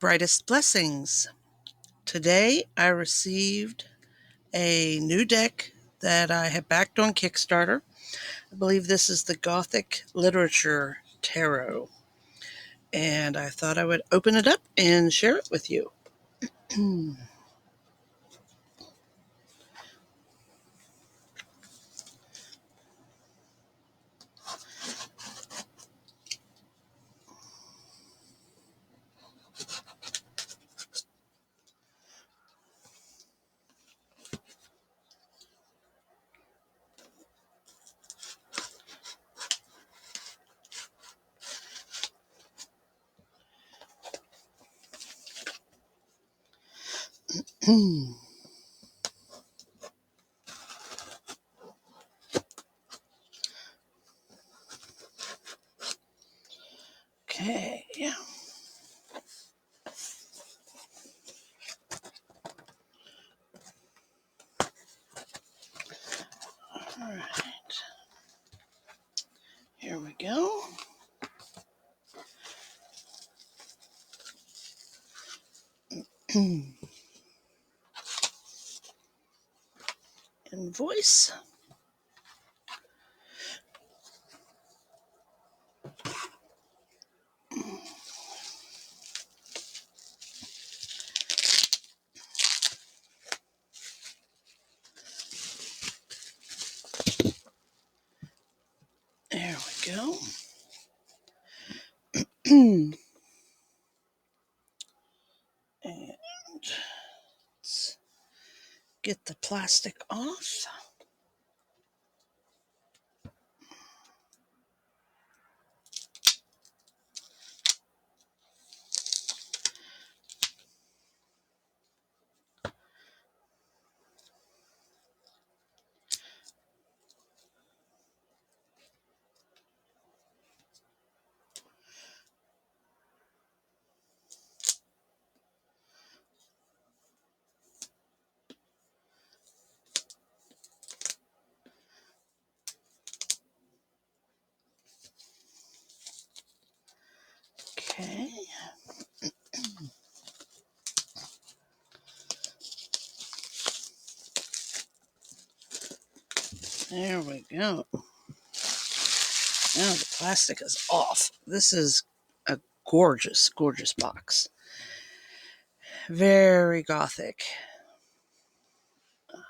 Brightest blessings. Today I received a new deck that I have backed on Kickstarter. I believe this is the Gothic Literature Tarot. And I thought I would open it up and share it with you. Okay. All right. Here we go. Invoice. There we go. And let's get the plastic off. Okay. There we go. Now the plastic is off. This is a gorgeous, gorgeous box. Very gothic. Let's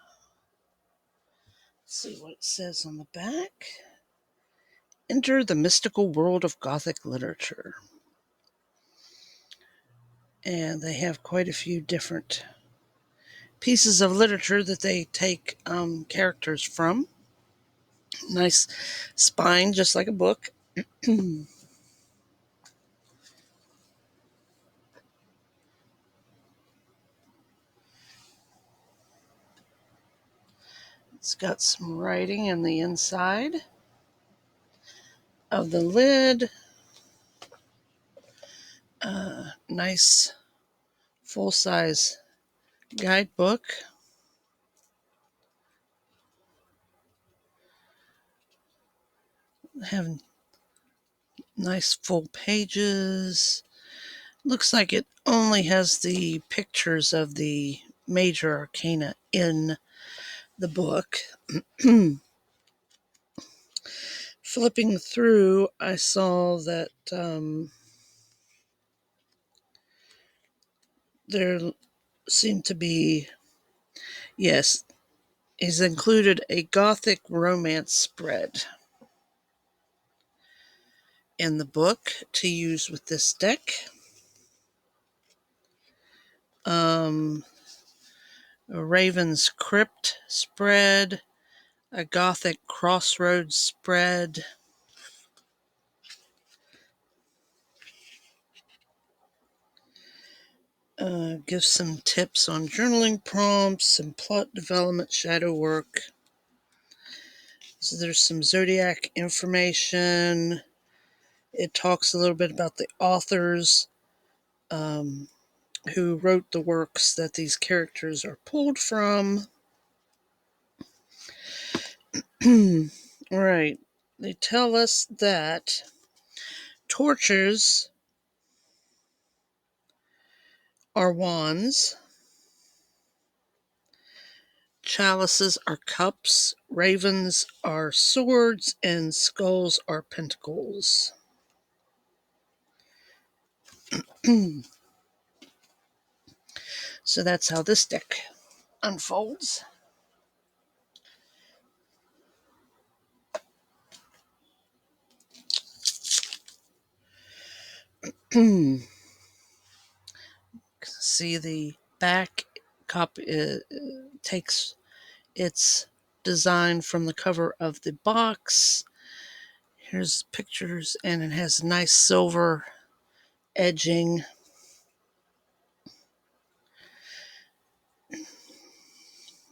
see what it says on the back. Enter the mystical world of Gothic literature. And they have quite a few different pieces of literature that they take characters from. Nice spine, just like a book. It's got some writing in the inside of the lid. Nice full-size guidebook. Have nice full pages. Looks like it only has the pictures of the major arcana in the book. Flipping through, I saw that there seemed to be, yes, he's included a Gothic romance spread in the book to use with this deck. A Raven's Crypt spread, a Gothic Crossroads spread. Gives some tips on journaling prompts and plot development, shadow work. So there's some zodiac information. It talks a little bit about the authors who wrote the works that these characters are pulled from. All right. They tell us that tortures are wands, chalices are cups, ravens are swords, and skulls are pentacles. So that's how this deck unfolds. See, the back copy takes its design from the cover of the box. Here's pictures, and it has nice silver edging.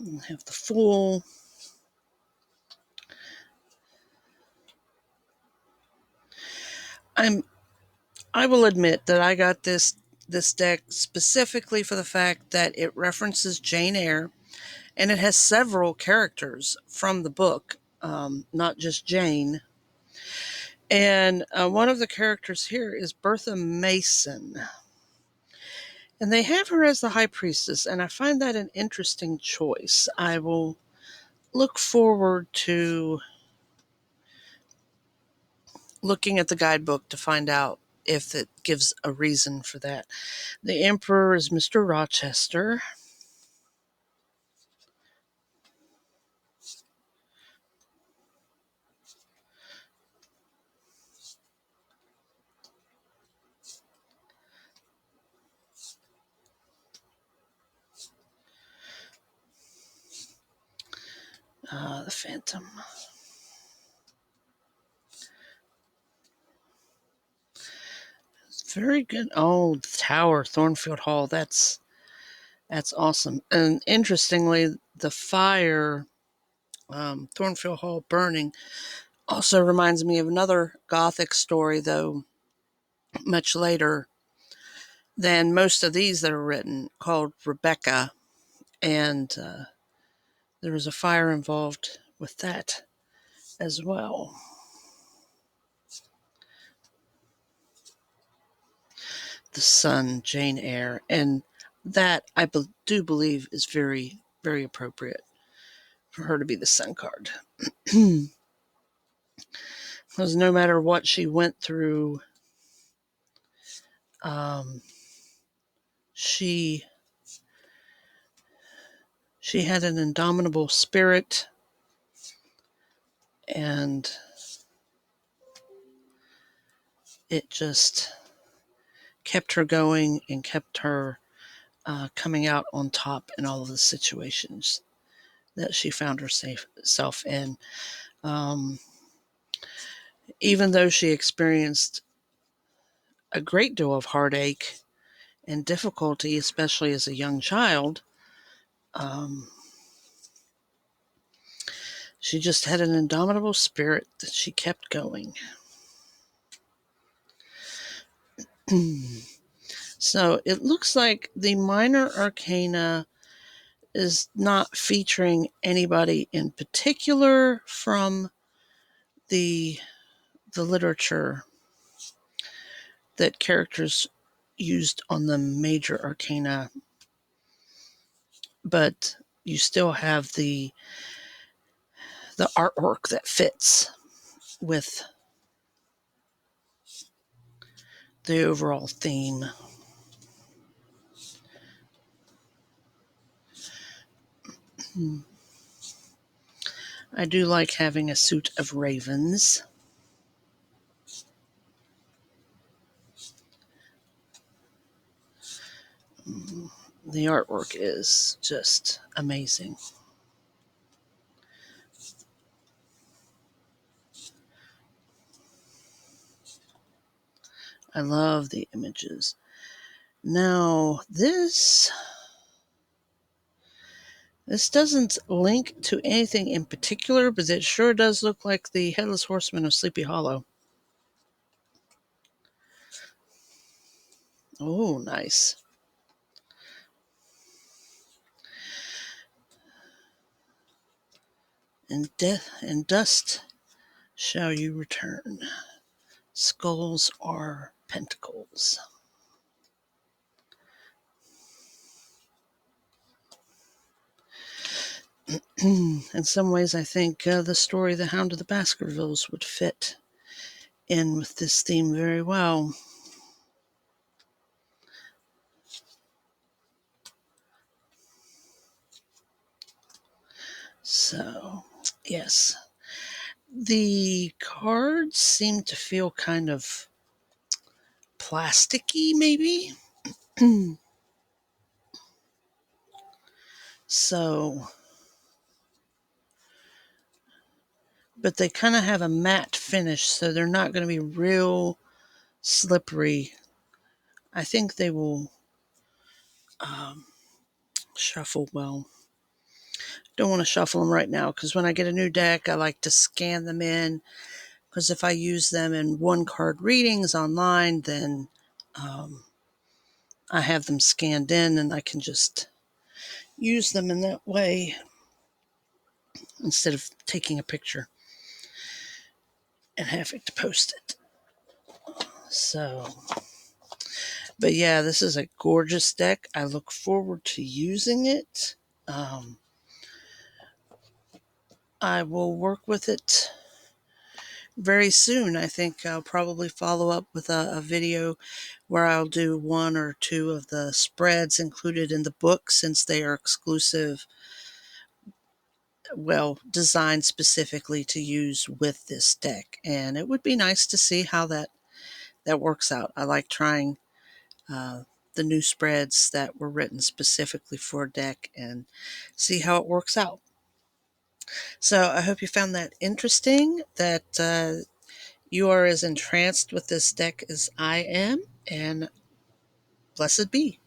We have the Fool. I will admit that I got this deck specifically for the fact that it references Jane Eyre, and it has several characters from the book, not just Jane. And one of the characters here is Bertha Mason. And they have her as the High Priestess, and I find that an interesting choice. I will look forward to looking at the guidebook to find out if it gives a reason for that. The Emperor is Mr. Rochester. The Phantom. It's very good. Oh, the Tower, Thornfield Hall. That's awesome. And interestingly, the fire, Thornfield Hall burning, also reminds me of another Gothic story, though much later than most of these that are written, called Rebecca. And there was a fire involved with that as well. The Sun, Jane Eyre, and that I do believe is very, very appropriate for her to be the Sun card. Because no matter what she went through, she had an indomitable spirit, and it just kept her going and kept her coming out on top in all of the situations that she found herself in. Even though she experienced a great deal of heartache and difficulty, especially as a young child, she just had an indomitable spirit that she kept going. So it looks like the minor arcana is not featuring anybody in particular from the literature that characters used on the major arcana, but you still have the artwork that fits with the overall theme. I do like having a suit of ravens. The artwork is just amazing. I love the images. Now, this doesn't link to anything in particular, but it sure does look like the Headless Horseman of Sleepy Hollow. Oh, nice. In death and dust shall you return. Skulls are pentacles. In some ways, I think the story The Hound of the Baskervilles would fit in with this theme very well. So, yes. The cards seem to feel kind of plasticky, maybe. So, but they kind of have a matte finish, so they're not going to be real slippery. I think they will um, shuffle well. Don't want to shuffle them right now because when I get a new deck, I like to scan them in. Because if I use them in one card readings online, then I have them scanned in and I can just use them in that way instead of taking a picture and having to post it. So, but yeah, this is a gorgeous deck. I look forward to using it. Um, I will work with it very soon. I think I'll probably follow up with a video where I'll do one or two of the spreads included in the book since they are exclusive, well, designed specifically to use with this deck. And it would be nice to see how that works out. I like trying uh, the new spreads that were written specifically for a deck and see how it works out. So I hope you found that interesting, that you are as entranced with this deck as I am, and blessed be.